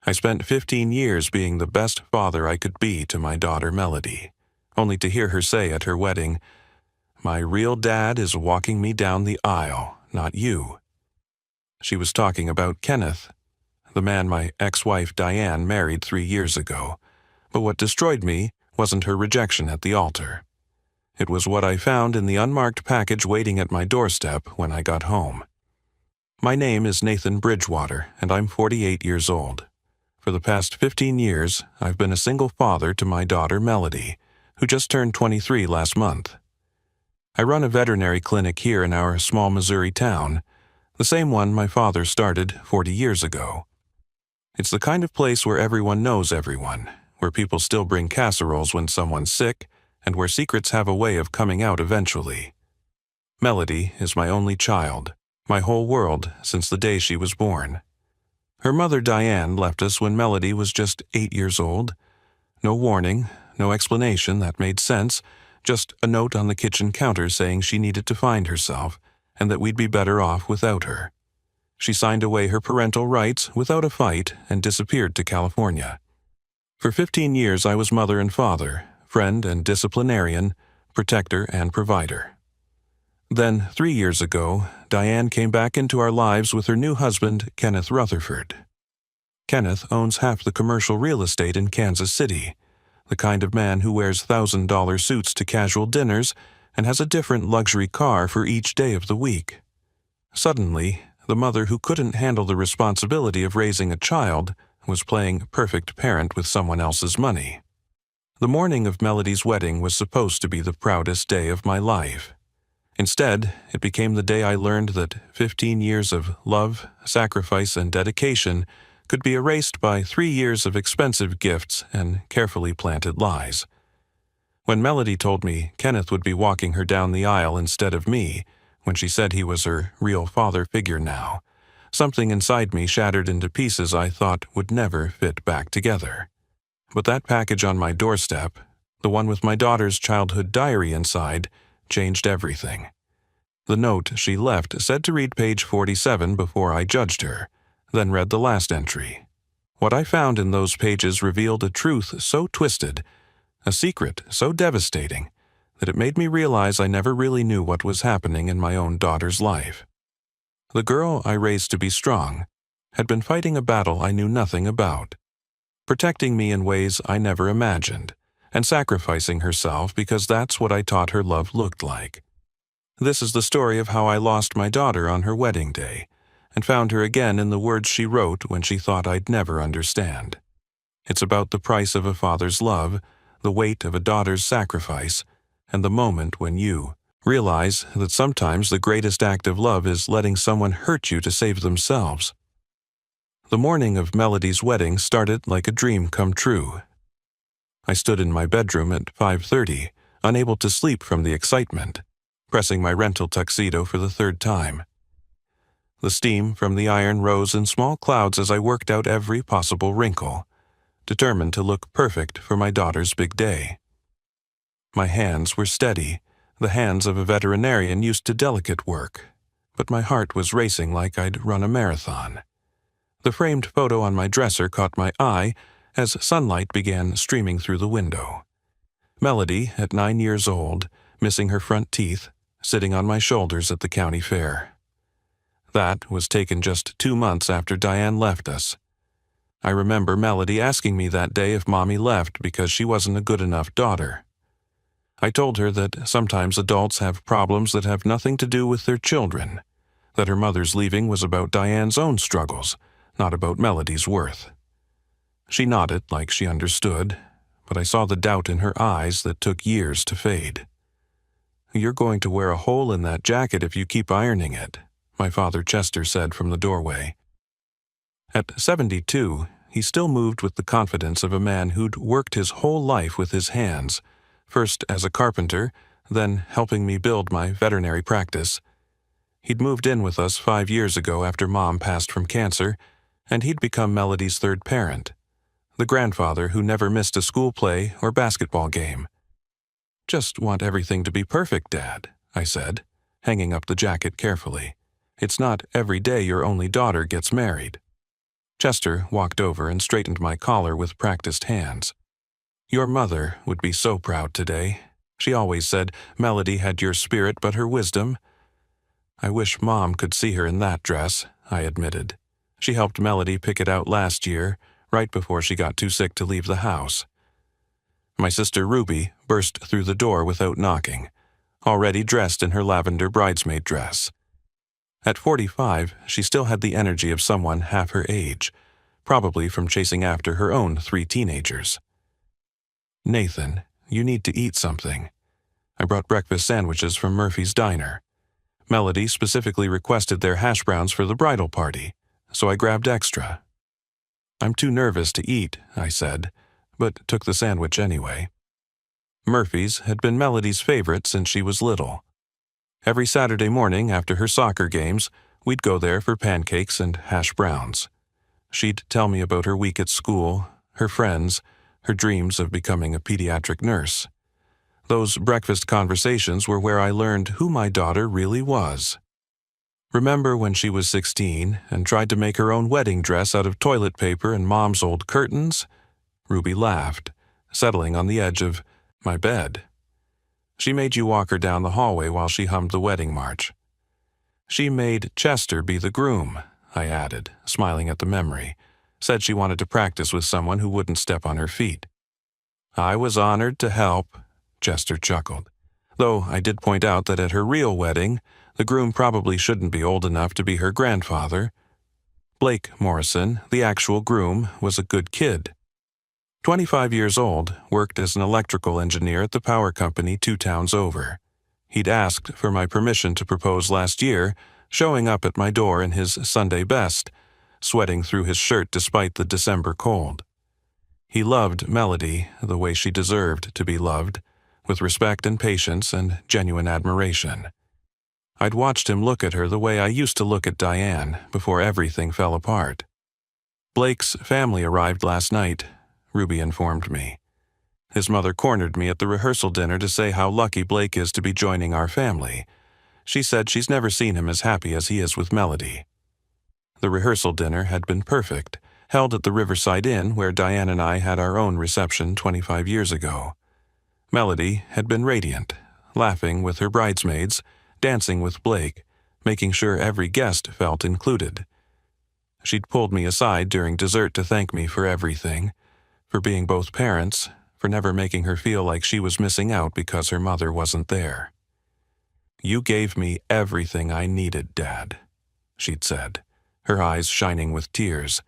I spent 15 years being the best father I could be to my daughter Melody, only to hear her say at her wedding, "My real dad is walking me down the aisle, not you." She was talking about Kenneth, the man my ex-wife Diane married 3 years ago, but what destroyed me wasn't her rejection at the altar. It was what I found in the unmarked package waiting at my doorstep when I got home. My name is Nathan Bridgewater, and I'm 48 years old. For the past 15 years, I've been a single father to my daughter Melody, who just turned 23 last month. I run a veterinary clinic here in our small Missouri town, the same one my father started 40 years ago. It's the kind of place where everyone knows everyone, where people still bring casseroles when someone's sick, and where secrets have a way of coming out eventually. Melody is my only child, my whole world since the day she was born. Her mother Diane left us when Melody was just 8 years old. No warning, no explanation that made sense, just a note on the kitchen counter saying she needed to find herself, and that we'd be better off without her. She signed away her parental rights without a fight and disappeared to California. For 15 years I was mother and father, friend and disciplinarian, protector and provider. Then, 3 years ago, Diane came back into our lives with her new husband, Kenneth Rutherford. Kenneth owns half the commercial real estate in Kansas City, the kind of man who wears $1,000 suits to casual dinners and has a different luxury car for each day of the week. Suddenly, the mother who couldn't handle the responsibility of raising a child was playing perfect parent with someone else's money. The morning of Melody's wedding was supposed to be the proudest day of my life. Instead, it became the day I learned that 15 years of love, sacrifice, and dedication could be erased by 3 years of expensive gifts and carefully planted lies. When Melody told me Kenneth would be walking her down the aisle instead of me, when she said he was her real father figure now, something inside me shattered into pieces I thought would never fit back together. But that package on my doorstep, the one with my daughter's childhood diary inside, changed everything. The note she left said to read page 47 before I judged her, then read the last entry. What I found in those pages revealed a truth so twisted, a secret so devastating, that it made me realize I never really knew what was happening in my own daughter's life. The girl I raised to be strong had been fighting a battle I knew nothing about, protecting me in ways I never imagined, and sacrificing herself because that's what I taught her love looked like. This is the story of how I lost my daughter on her wedding day, and found her again in the words she wrote when she thought I'd never understand. It's about the price of a father's love, the weight of a daughter's sacrifice, and the moment when you realize that sometimes the greatest act of love is letting someone hurt you to save themselves. The morning of Melody's wedding started like a dream come true. I stood in my bedroom at 5:30, unable to sleep from the excitement, pressing my rental tuxedo for the 3rd time. The steam from the iron rose in small clouds as I worked out every possible wrinkle, determined to look perfect for my daughter's big day. My hands were steady, the hands of a veterinarian used to delicate work, but my heart was racing like I'd run a marathon. The framed photo on my dresser caught my eye as sunlight began streaming through the window. Melody, at 9 years old, missing her front teeth, sitting on my shoulders at the county fair. That was taken just 2 months after Diane left us. I remember Melody asking me that day if Mommy left because she wasn't a good enough daughter. I told her that sometimes adults have problems that have nothing to do with their children, that her mother's leaving was about Diane's own struggles, not about Melody's worth. She nodded like she understood, but I saw the doubt in her eyes that took years to fade. "You're going to wear a hole in that jacket if you keep ironing it," my father Chester said from the doorway. At 72, he still moved with the confidence of a man who'd worked his whole life with his hands, first as a carpenter, then helping me build my veterinary practice. He'd moved in with us 5 years ago after Mom passed from cancer, and he'd become Melody's 3rd parent, the grandfather who never missed a school play or basketball game. "Just want everything to be perfect, Dad," I said, hanging up the jacket carefully. "It's not every day your only daughter gets married." Chester walked over and straightened my collar with practiced hands. "Your mother would be so proud today. She always said Melody had your spirit but her wisdom." "I wish Mom could see her in that dress," I admitted. "She helped Melody pick it out last year, right before she got too sick to leave the house." My sister Ruby burst through the door without knocking, already dressed in her lavender bridesmaid dress. At 45, she still had the energy of someone half her age, probably from chasing after her own 3 teenagers. "Nathan, you need to eat something. I brought breakfast sandwiches from Murphy's Diner. Melody specifically requested their hash browns for the bridal party, so I grabbed extra." "I'm too nervous to eat," I said, but took the sandwich anyway. Murphy's had been Melody's favorite since she was little. Every Saturday morning after her soccer games, we'd go there for pancakes and hash browns. She'd tell me about her week at school, her friends, her dreams of becoming a pediatric nurse. Those breakfast conversations were where I learned who my daughter really was. "Remember when she was 16 and tried to make her own wedding dress out of toilet paper and Mom's old curtains?" Ruby laughed, settling on the edge of my bed. "She made you walk her down the hallway while she hummed the wedding march." "She made Chester be the groom," I added, smiling at the memory. "Said she wanted to practice with someone who wouldn't step on her feet." "I was honored to help," Chester chuckled, though I did point out that at her real wedding, the groom probably shouldn't be old enough to be her grandfather. Blake Morrison, the actual groom, was a good kid. 25 years old, worked as an electrical engineer at the power company 2 towns over. He'd asked for my permission to propose last year, showing up at my door in his Sunday best, sweating through his shirt despite the December cold. He loved Melody the way she deserved to be loved, with respect and patience and genuine admiration. I'd watched him look at her the way I used to look at Diane before everything fell apart. "Blake's family arrived last night," Ruby informed me. "His mother cornered me at the rehearsal dinner to say how lucky Blake is to be joining our family. She said she's never seen him as happy as he is with Melody." The rehearsal dinner had been perfect, held at the Riverside Inn where Diane and I had our own reception 25 years ago. Melody had been radiant, laughing with her bridesmaids, dancing with Blake, making sure every guest felt included. She'd pulled me aside during dessert to thank me for everything, for being both parents, for never making her feel like she was missing out because her mother wasn't there. "You gave me everything I needed, Dad," she'd said, her eyes shining with tears.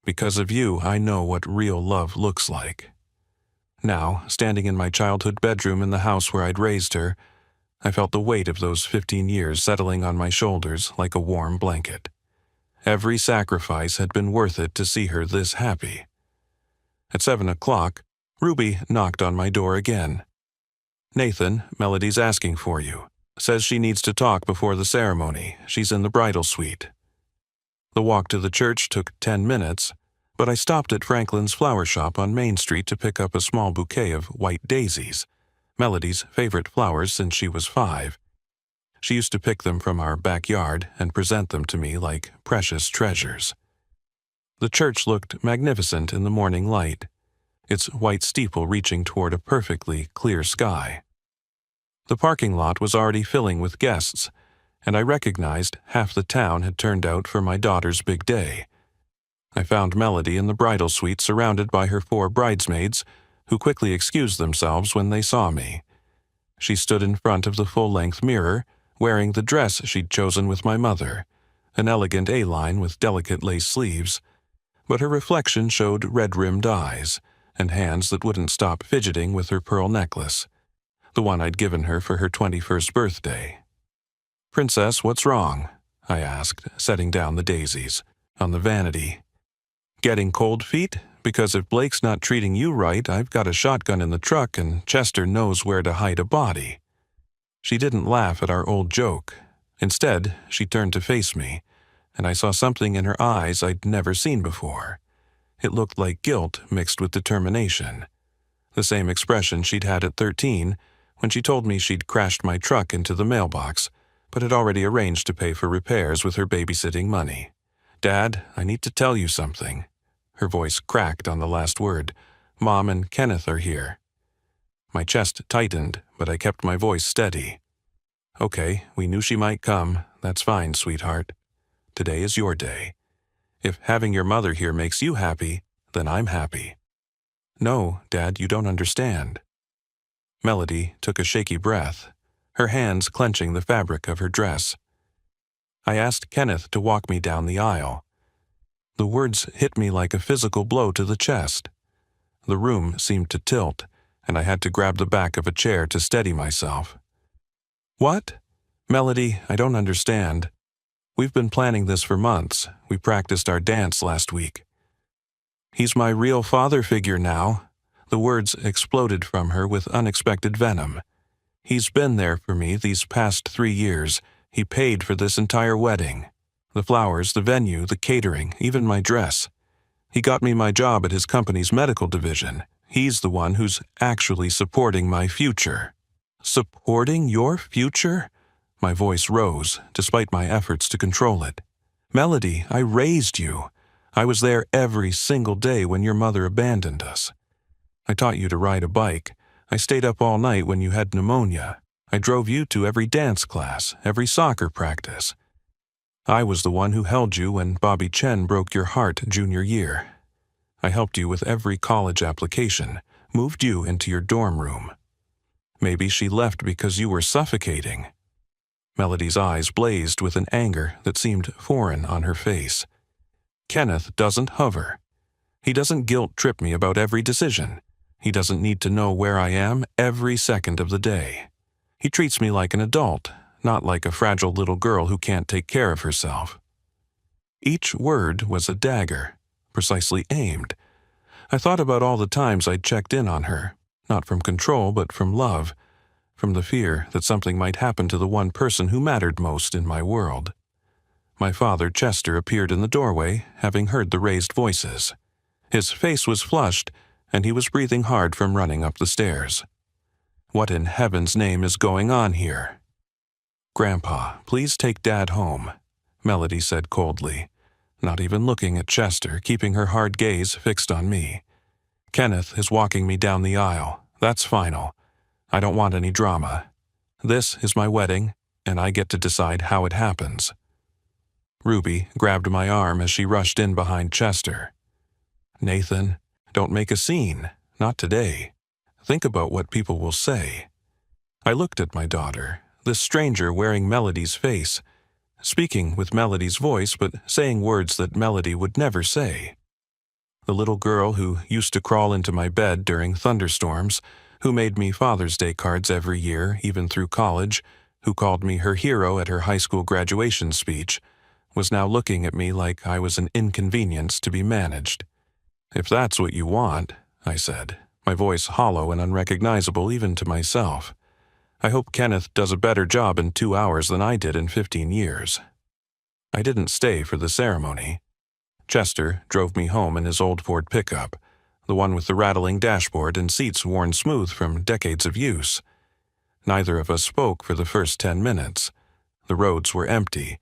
"Because of you, I know what real love looks like." Now, standing in my childhood bedroom in the house where I'd raised her, I felt the weight of those 15 years settling on my shoulders like a warm blanket. Every sacrifice had been worth it to see her this happy. At 7 o'clock, Ruby knocked on my door again. "Nathan, Melody's asking for you. Says she needs to talk before the ceremony. She's in the bridal suite." The walk to the church took 10 minutes, but I stopped at Franklin's flower shop on Main Street to pick up a small bouquet of white daisies, Melody's favorite flowers since she was 5. She used to pick them from our backyard and present them to me like precious treasures. The church looked magnificent in the morning light, its white steeple reaching toward a perfectly clear sky. The parking lot was already filling with guests, and I recognized half the town had turned out for my daughter's big day. I found Melody in the bridal suite surrounded by her 4 bridesmaids, who quickly excused themselves when they saw me. She stood in front of the full-length mirror, wearing the dress she'd chosen with my mother, an elegant A-line with delicate lace sleeves, but her reflection showed red-rimmed eyes and hands that wouldn't stop fidgeting with her pearl necklace, the one I'd given her for her 21st birthday. "Princess, what's wrong?" I asked, setting down the daisies on the vanity. "Getting cold feet? Because if Blake's not treating you right, I've got a shotgun in the truck and Chester knows where to hide a body." She didn't laugh at our old joke. Instead, she turned to face me, and I saw something in her eyes I'd never seen before. It looked like guilt mixed with determination. The same expression she'd had at 13 when she told me she'd crashed my truck into the mailbox, but had already arranged to pay for repairs with her babysitting money. Dad, I need to tell you something. Her voice cracked on the last word. Mom and Kenneth are here. My chest tightened, but I kept my voice steady. Okay, we knew she might come. That's fine, sweetheart. Today is your day. If having your mother here makes you happy, then I'm happy. No, Dad, you don't understand. Melody took a shaky breath, her hands clenching the fabric of her dress. I asked Kenneth to walk me down the aisle. The words hit me like a physical blow to the chest. The room seemed to tilt, and I had to grab the back of a chair to steady myself. What? Melody, I don't understand. We've been planning this for months. We practiced our dance last week. He's my real father figure now. The words exploded from her with unexpected venom. He's been there for me these past 3 years. He paid for this entire wedding. The flowers, the venue, the catering, even my dress. He got me my job at his company's medical division. He's the one who's actually supporting my future. Supporting your future? My voice rose, despite my efforts to control it. Melody, I raised you. I was there every single day when your mother abandoned us. I taught you to ride a bike. I stayed up all night when you had pneumonia. I drove you to every dance class, every soccer practice. I was the one who held you when Bobby Chen broke your heart junior year. I helped you with every college application, moved you into your dorm room. Maybe she left because you were suffocating. Melody's eyes blazed with an anger that seemed foreign on her face. Kenneth doesn't hover. He doesn't guilt-trip me about every decision. He doesn't need to know where I am every second of the day. He treats me like an adult, not like a fragile little girl who can't take care of herself. Each word was a dagger, precisely aimed. I thought about all the times I'd checked in on her, not from control but from love, from the fear that something might happen to the one person who mattered most in my world. My father, Chester, appeared in the doorway, having heard the raised voices. His face was flushed, and he was breathing hard from running up the stairs. What in heaven's name is going on here? Grandpa, please take Dad home, Melody said coldly, not even looking at Chester, keeping her hard gaze fixed on me. Kenneth is walking me down the aisle. That's final. I don't want any drama. This is my wedding, and I get to decide how it happens. Ruby grabbed my arm as she rushed in behind Chester. Nathan, don't make a scene. Not today. Think about what people will say. I looked at my daughter, this stranger wearing Melody's face, speaking with Melody's voice but saying words that Melody would never say. The little girl who used to crawl into my bed during thunderstorms, who made me Father's Day cards every year, even through college, who called me her hero at her high school graduation speech, was now looking at me like I was an inconvenience to be managed. If that's what you want, I said, my voice hollow and unrecognizable even to myself. I hope Kenneth does a better job in 2 hours than I did in 15 years. I didn't stay for the ceremony. Chester drove me home in his old Ford pickup, the one with the rattling dashboard and seats worn smooth from decades of use. Neither of us spoke for the first 10 minutes. The roads were empty,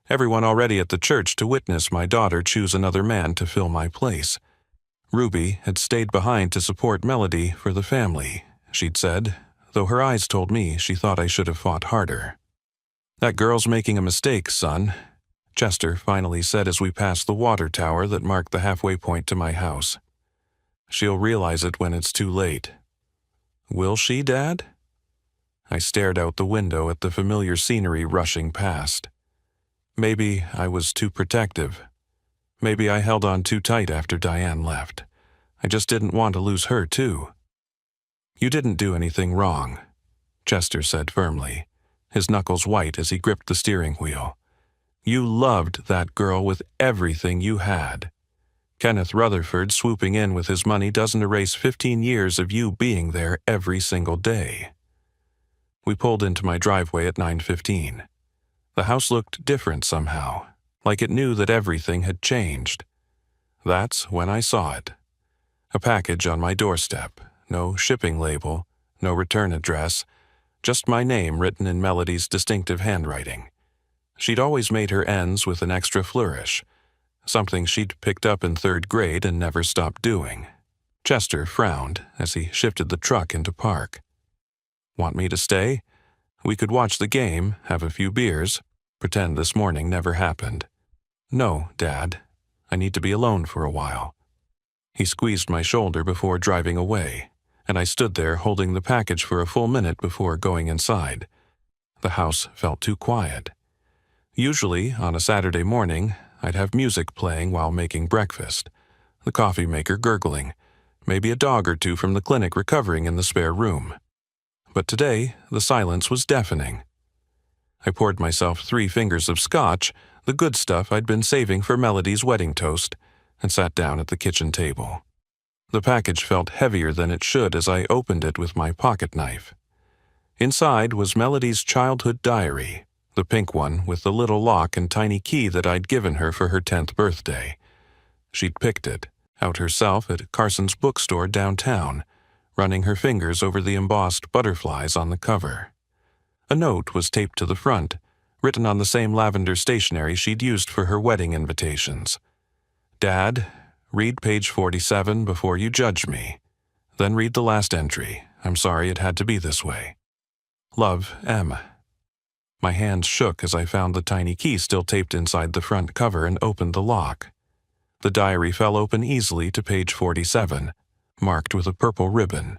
everyone already at the church to witness my daughter choose another man to fill my place. Ruby had stayed behind to support Melody for the family, she'd said, though her eyes told me she thought I should have fought harder. That girl's making a mistake, son, Chester finally said as we passed the water tower that marked the halfway point to my house. She'll realize it when it's too late. Will she, Dad? I stared out the window at the familiar scenery rushing past. Maybe I was too protective. Maybe I held on too tight after Diane left. I just didn't want to lose her, too. You didn't do anything wrong, Chester said firmly, his knuckles white as he gripped the steering wheel. You loved that girl with everything you had. Kenneth Rutherford swooping in with his money doesn't erase 15 years of you being there every single day. We pulled into my driveway at 9:15. The house looked different somehow, like it knew that everything had changed. That's when I saw it. A package on my doorstep, no shipping label, no return address, just my name written in Melody's distinctive handwriting. She'd always made her ends with an extra flourish. something she'd picked up in 3rd grade and never stopped doing. Chester frowned as he shifted the truck into park. Want me to stay? We could watch the game, have a few beers, pretend this morning never happened. No, Dad. I need to be alone for a while. He squeezed my shoulder before driving away, and I stood there holding the package for a full minute before going inside. The house felt too quiet. Usually, on a Saturday morning, I'd have music playing while making breakfast, the coffee maker gurgling, maybe a dog or two from the clinic recovering in the spare room. But today, the silence was deafening. I poured myself 3 fingers of scotch, the good stuff I'd been saving for Melody's wedding toast, and sat down at the kitchen table. The package felt heavier than it should as I opened it with my pocket knife. Inside was Melody's childhood diary, the pink one with the little lock and tiny key that I'd given her for her 10th birthday. She'd picked it, out herself at Carson's bookstore downtown, running her fingers over the embossed butterflies on the cover. A note was taped to the front, written on the same lavender stationery she'd used for her wedding invitations. Dad, read page 47 before you judge me. Then read the last entry. I'm sorry it had to be this way. Love, M. My hands shook as I found the tiny key still taped inside the front cover and opened the lock. The diary fell open easily to page 47, marked with a purple ribbon.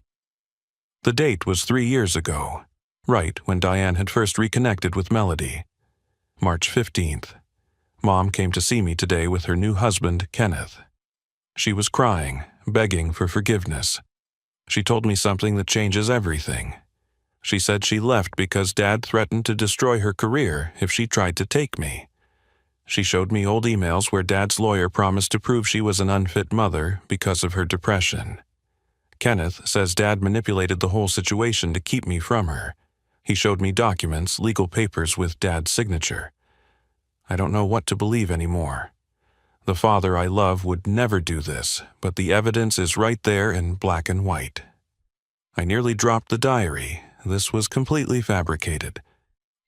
The date was 3 years ago, right when Diane had first reconnected with Melody. March 15th. Mom came to see me today with her new husband, Kenneth. She was crying, begging for forgiveness. She told me something that changes everything. She said she left because Dad threatened to destroy her career if she tried to take me. She showed me old emails where Dad's lawyer promised to prove she was an unfit mother because of her depression. Kenneth says Dad manipulated the whole situation to keep me from her. He showed me documents, legal papers with Dad's signature. I don't know what to believe anymore. The father I love would never do this, but the evidence is right there in black and white. I nearly dropped the diary. This was completely fabricated.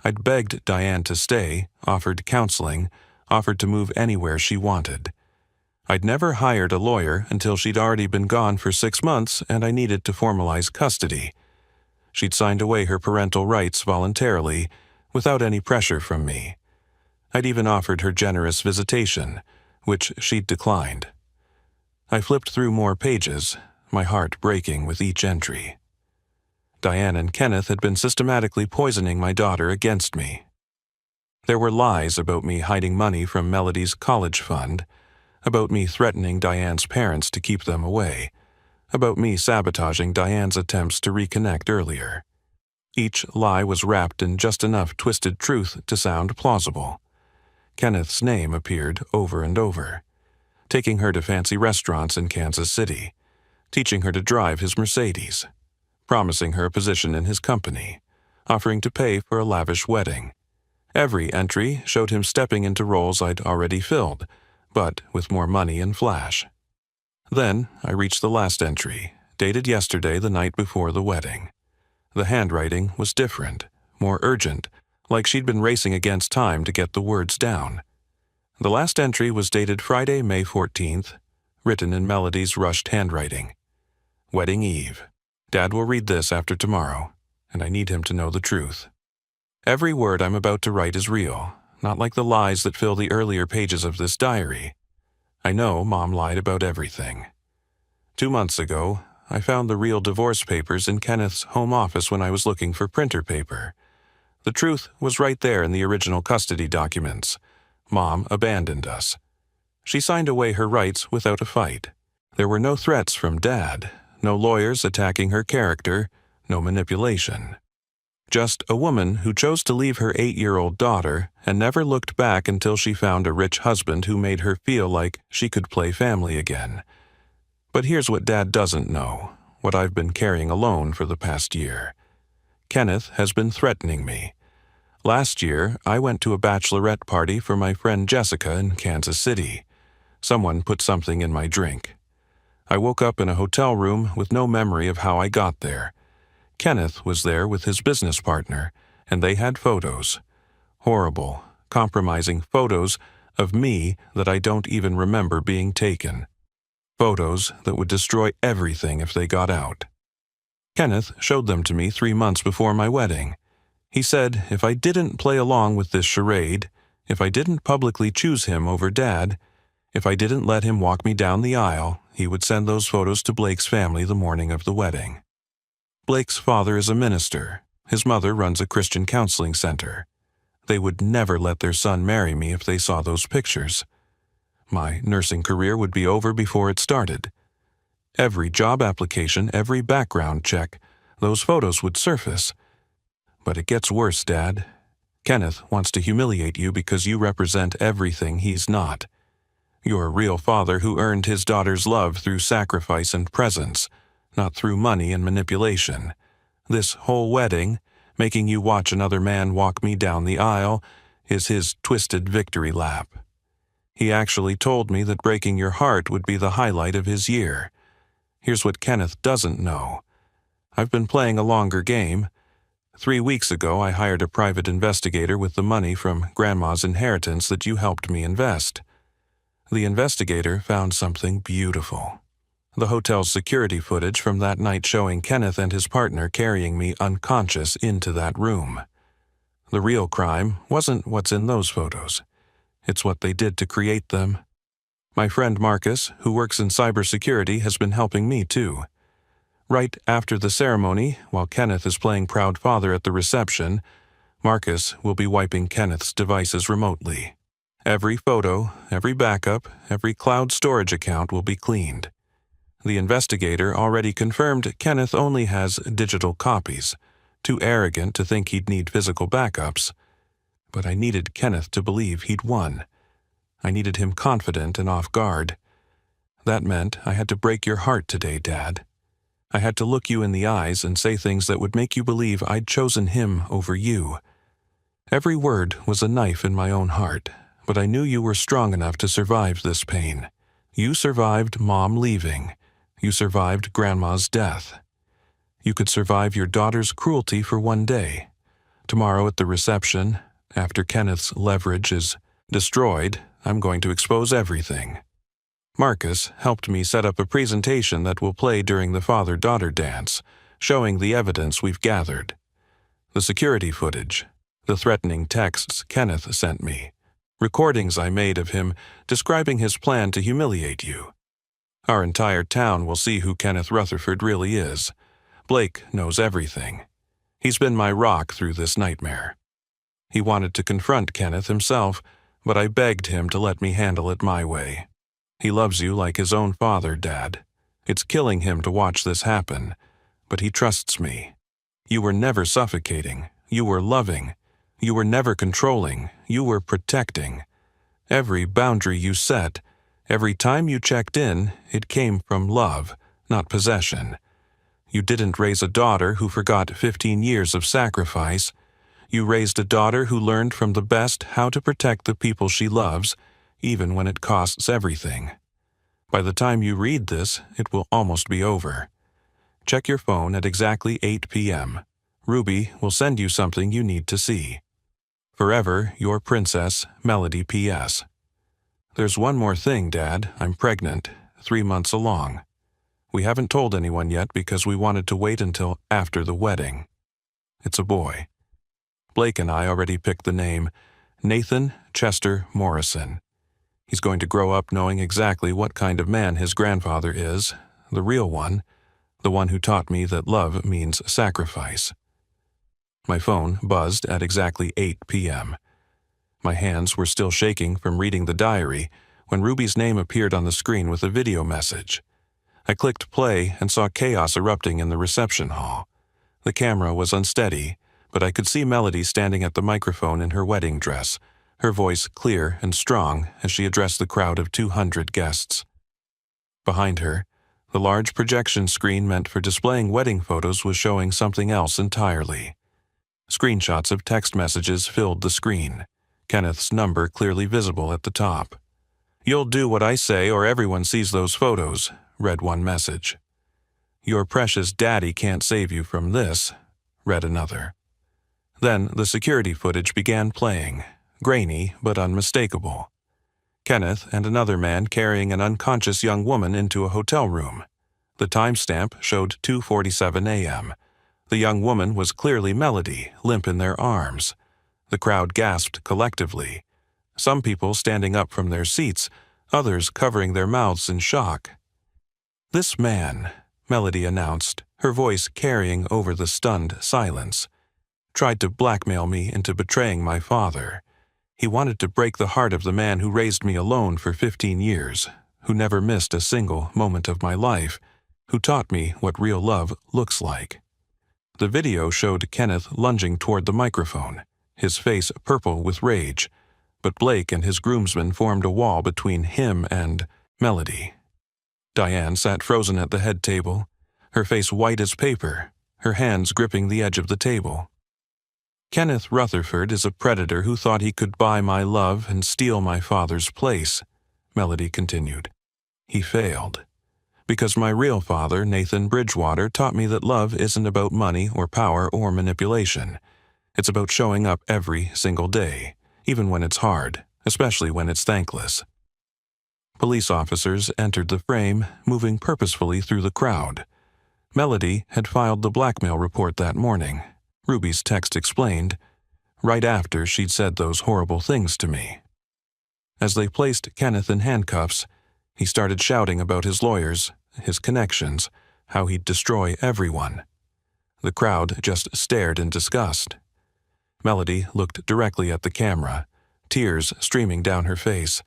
I'd begged Diane to stay, offered counseling, offered to move anywhere she wanted. I'd never hired a lawyer until she'd already been gone for 6 months and I needed to formalize custody. She'd signed away her parental rights voluntarily, without any pressure from me. I'd even offered her generous visitation, which she'd declined. I flipped through more pages, my heart breaking with each entry. Diane and Kenneth had been systematically poisoning my daughter against me. There were lies about me hiding money from Melody's college fund, about me threatening Diane's parents to keep them away, about me sabotaging Diane's attempts to reconnect earlier. Each lie was wrapped in just enough twisted truth to sound plausible. Kenneth's name appeared over and over, taking her to fancy restaurants in Kansas City, teaching her to drive his Mercedes, promising her a position in his company, offering to pay for a lavish wedding. Every entry showed him stepping into roles I'd already filled, but with more money and flash. Then I reached the last entry, dated yesterday, the night before the wedding. The handwriting was different, more urgent, like she'd been racing against time to get the words down. The last entry was dated Friday, May 14th, written in Melody's rushed handwriting. Wedding Eve. Dad will read this after tomorrow, and I need him to know the truth. Every word I'm about to write is real, not like the lies that fill the earlier pages of this diary. I know Mom lied about everything. 2 months ago, I found the real divorce papers in Kenneth's home office when I was looking for printer paper. The truth was right there in the original custody documents. Mom abandoned us. She signed away her rights without a fight. There were no threats from Dad, no lawyers attacking her character, no manipulation. Just a woman who chose to leave her 8-year-old daughter and never looked back until she found a rich husband who made her feel like she could play family again. But here's what Dad doesn't know, what I've been carrying alone for the past year. Kenneth has been threatening me. Last year, I went to a bachelorette party for my friend Jessica in Kansas City. Someone put something in my drink. I woke up in a hotel room with no memory of how I got there. Kenneth was there with his business partner, and they had photos. Horrible, compromising photos of me that I don't even remember being taken. Photos that would destroy everything if they got out. Kenneth showed them to me 3 months before my wedding. He said if I didn't play along with this charade, if I didn't publicly choose him over Dad, if I didn't let him walk me down the aisle, he would send those photos to Blake's family the morning of the wedding. Blake's father is a minister. His mother runs a Christian counseling center. They would never let their son marry me if they saw those pictures. My nursing career would be over before it started. Every job application, every background check, those photos would surface. But it gets worse, Dad. Kenneth wants to humiliate you because you represent everything he's not. You're a real father who earned his daughter's love through sacrifice and presence, not through money and manipulation. This whole wedding, making you watch another man walk me down the aisle, is his twisted victory lap. He actually told me that breaking your heart would be the highlight of his year. Here's what Kenneth doesn't know. I've been playing a longer game. 3 weeks ago, I hired a private investigator with the money from Grandma's inheritance that you helped me invest. The investigator found something beautiful. The hotel's security footage from that night showing Kenneth and his partner carrying me unconscious into that room. The real crime wasn't what's in those photos. It's what they did to create them. My friend Marcus, who works in cybersecurity, has been helping me too. Right after the ceremony, while Kenneth is playing proud father at the reception, Marcus will be wiping Kenneth's devices remotely. Every photo, every backup, every cloud storage account will be cleaned. The investigator already confirmed Kenneth only has digital copies, too arrogant to think he'd need physical backups. But I needed Kenneth to believe he'd won. I needed him confident and off guard. That meant I had to break your heart today, Dad. I had to look you in the eyes and say things that would make you believe I'd chosen him over you. Every word was a knife in my own heart, but I knew you were strong enough to survive this pain. You survived Mom leaving. You survived Grandma's death. You could survive your daughter's cruelty for one day. Tomorrow at the reception, after Kenneth's leverage is destroyed, I'm going to expose everything. Marcus helped me set up a presentation that will play during the father-daughter dance, showing the evidence we've gathered. The security footage, the threatening texts Kenneth sent me, recordings I made of him describing his plan to humiliate you. Our entire town will see who Kenneth Rutherford really is. Blake knows everything. He's been my rock through this nightmare. He wanted to confront Kenneth himself, but I begged him to let me handle it my way. He loves you like his own father, Dad. It's killing him to watch this happen, but he trusts me. You were never suffocating. You were loving. You were never controlling. You were protecting. Every boundary you set, every time you checked in, it came from love, not possession. You didn't raise a daughter who forgot 15 years of sacrifice. You raised a daughter who learned from the best how to protect the people she loves, even when it costs everything. By the time you read this, it will almost be over. Check your phone at exactly 8 p.m. Ruby will send you something you need to see. Forever, your princess, Melody P.S. There's one more thing, Dad. I'm pregnant, 3 months along. We haven't told anyone yet because we wanted to wait until after the wedding. It's a boy. Blake and I already picked the name, Nathan Chester Morrison. He's going to grow up knowing exactly what kind of man his grandfather is, the real one, the one who taught me that love means sacrifice. My phone buzzed at exactly 8 p.m. My hands were still shaking from reading the diary when Ruby's name appeared on the screen with a video message. I clicked play and saw chaos erupting in the reception hall. The camera was unsteady, but I could see Melody standing at the microphone in her wedding dress, her voice clear and strong as she addressed the crowd of 200 guests. Behind her, the large projection screen meant for displaying wedding photos was showing something else entirely. Screenshots of text messages filled the screen, Kenneth's number clearly visible at the top. "You'll do what I say or everyone sees those photos," read one message. "Your precious daddy can't save you from this," read another. Then the security footage began playing, grainy but unmistakable. Kenneth and another man carrying an unconscious young woman into a hotel room. The timestamp showed 2:47 a.m. The young woman was clearly Melody, limp in their arms. The crowd gasped collectively, some people standing up from their seats, others covering their mouths in shock. "This man," Melody announced, her voice carrying over the stunned silence, "tried to blackmail me into betraying my father. He wanted to break the heart of the man who raised me alone for 15 years, who never missed a single moment of my life, who taught me what real love looks like." The video showed Kenneth lunging toward the microphone, his face purple with rage, but Blake and his groomsmen formed a wall between him and Melody. Diane sat frozen at the head table, her face white as paper, her hands gripping the edge of the table. "Kenneth Rutherford is a predator who thought he could buy my love and steal my father's place," Melody continued. "He failed. Because my real father, Nathan Bridgewater, taught me that love isn't about money or power or manipulation. It's about showing up every single day, even when it's hard, especially when it's thankless." Police officers entered the frame, moving purposefully through the crowd. Melody had filed the blackmail report that morning, Ruby's text explained, right after she'd said those horrible things to me. As they placed Kenneth in handcuffs, he started shouting about his lawyers, his connections, how he'd destroy everyone. The crowd just stared in disgust. Melody looked directly at the camera, tears streaming down her face.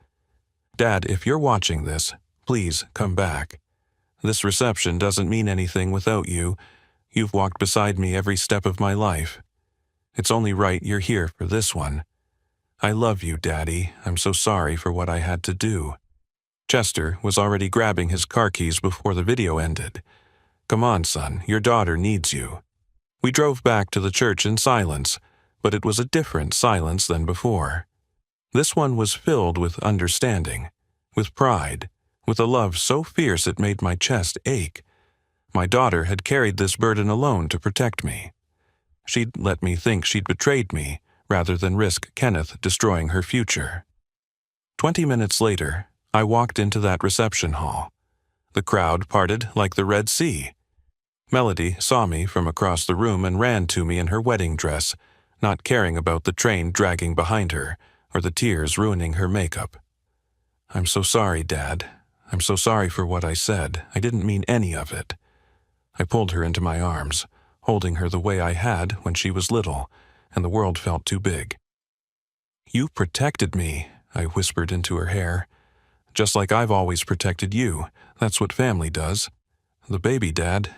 "Dad, if you're watching this, please come back. This reception doesn't mean anything without you. You've walked beside me every step of my life. It's only right you're here for this one. I love you, Daddy. I'm so sorry for what I had to do." Chester was already grabbing his car keys before the video ended. "Come on, son, your daughter needs you." We drove back to the church in silence, but it was a different silence than before. This one was filled with understanding, with pride, with a love so fierce it made my chest ache. My daughter had carried this burden alone to protect me. She'd let me think she'd betrayed me, rather than risk Kenneth destroying her future. 20 minutes later, I walked into that reception hall. The crowd parted like the Red Sea. Melody saw me from across the room and ran to me in her wedding dress, not caring about the train dragging behind her or the tears ruining her makeup. "I'm so sorry, Dad. I'm so sorry for what I said. I didn't mean any of it." I pulled her into my arms, holding her the way I had when she was little, and the world felt too big. "You protected me," I whispered into her hair. "Just like I've always protected you. That's what family does. The baby, Dad.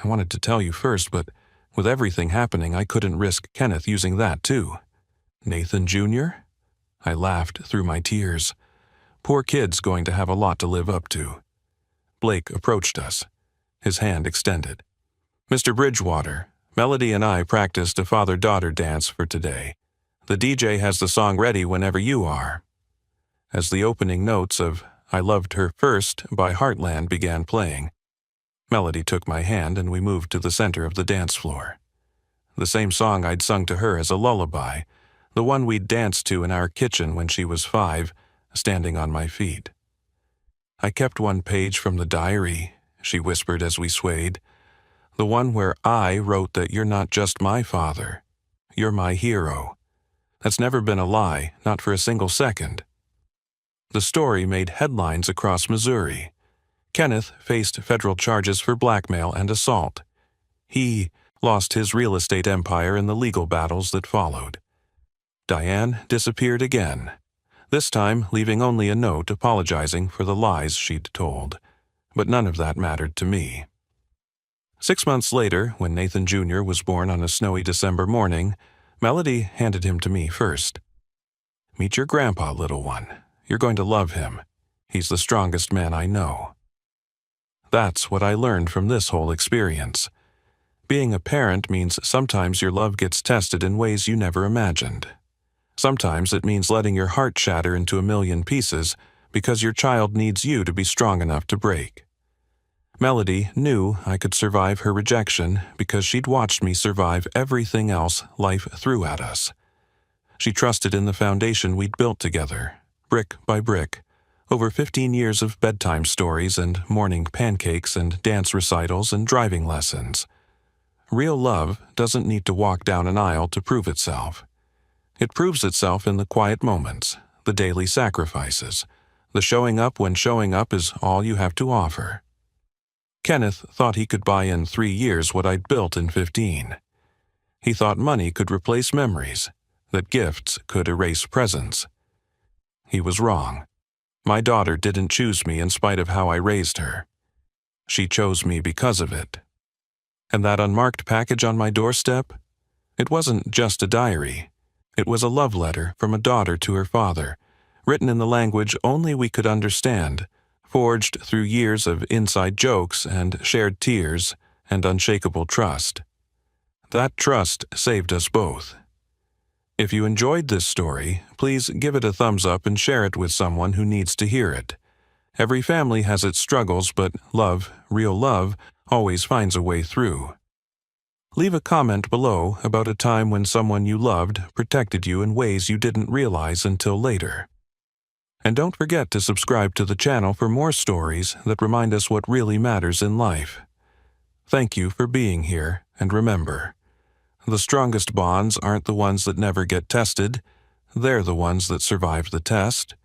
I wanted to tell you first, but with everything happening, I couldn't risk Kenneth using that too." "Nathan Jr.?" I laughed through my tears. Poor kid's going to have a lot to live up to. Blake approached us, his hand extended. "Mr. Bridgewater, Melody and I practiced a father-daughter dance for today. The DJ has the song ready whenever you are." As the opening notes of "I Loved Her First" by Heartland began playing, Melody took my hand and we moved to the center of the dance floor. The same song I'd sung to her as a lullaby, the one we'd danced to in our kitchen when she was 5, standing on my feet. "I kept one page from the diary," she whispered as we swayed. "The one where I wrote that you're not just my father. You're my hero. That's never been a lie, not for a single second." The story made headlines across Missouri. Kenneth faced federal charges for blackmail and assault. He lost his real estate empire in the legal battles that followed. Diane disappeared again, this time leaving only a note apologizing for the lies she'd told. But none of that mattered to me. 6 months later, when Nathan Jr. was born on a snowy December morning, Melody handed him to me first. "Meet your grandpa, little one. You're going to love him. He's the strongest man I know." That's what I learned from this whole experience. Being a parent means sometimes your love gets tested in ways you never imagined. Sometimes it means letting your heart shatter into a million pieces because your child needs you to be strong enough to break. Melody knew I could survive her rejection because she'd watched me survive everything else life threw at us. She trusted in the foundation we'd built together, brick by brick, over 15 years of bedtime stories and morning pancakes and dance recitals and driving lessons. Real love doesn't need to walk down an aisle to prove itself. It proves itself in the quiet moments, the daily sacrifices, the showing up when showing up is all you have to offer. Kenneth thought he could buy in 3 years what I'd built in 15. He thought money could replace memories, that gifts could erase presents. He was wrong. My daughter didn't choose me in spite of how I raised her. She chose me because of it. And that unmarked package on my doorstep? It wasn't just a diary. It was a love letter from a daughter to her father, written in the language only we could understand, forged through years of inside jokes and shared tears and unshakable trust. That trust saved us both. If you enjoyed this story, please give it a thumbs up and share it with someone who needs to hear it. Every family has its struggles, but love, real love, always finds a way through. Leave a comment below about a time when someone you loved protected you in ways you didn't realize until later. And don't forget to subscribe to the channel for more stories that remind us what really matters in life. Thank you for being here, and remember, the strongest bonds aren't the ones that never get tested, they're the ones that survive the test.